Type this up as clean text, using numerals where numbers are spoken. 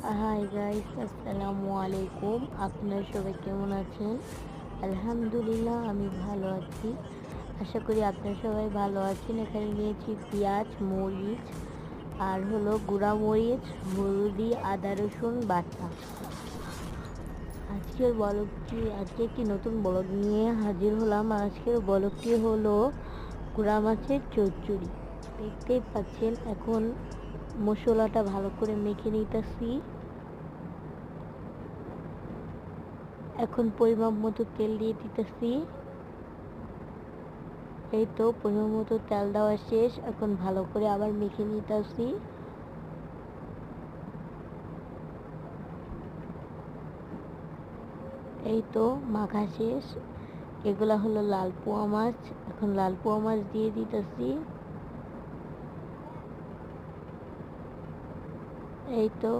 Hi guys, আসসালামু আলাইকুম। আপনারা সবাই কেমন আছেন? আলহামদুলিল্লাহ, আমি ভালো আছি। আশা করি আপনারা সবাই ভালো আছেন। এখানে নিয়েছি পেঁয়াজ, মরিচ আর হলো গুঁড়া মরিচ, হলদি, আদা, রসুন বাটা। আজকে একটি নতুন ব্লগ নিয়ে হাজির হলাম। আজকের ব্লগটি হলো গুঁড়া মাছের চচ্চড়ি। দেখতেই পাচ্ছেন, এখন মশলাটা ভালো করে মেখে নিতেছি। এখন পরিমাপ মতো তেল দিয়ে দিতেছি। এই তো পরিমাপ মতো তেল দেওয়া শেষ। এখন ভালো করে আবার মেখে নিতেছি। এই তো মাখা শেষ। এগুলা হলো লাল পোয়া মাছ। এখন লাল পোয়া মাছ দিয়ে দিতেছি। এই তো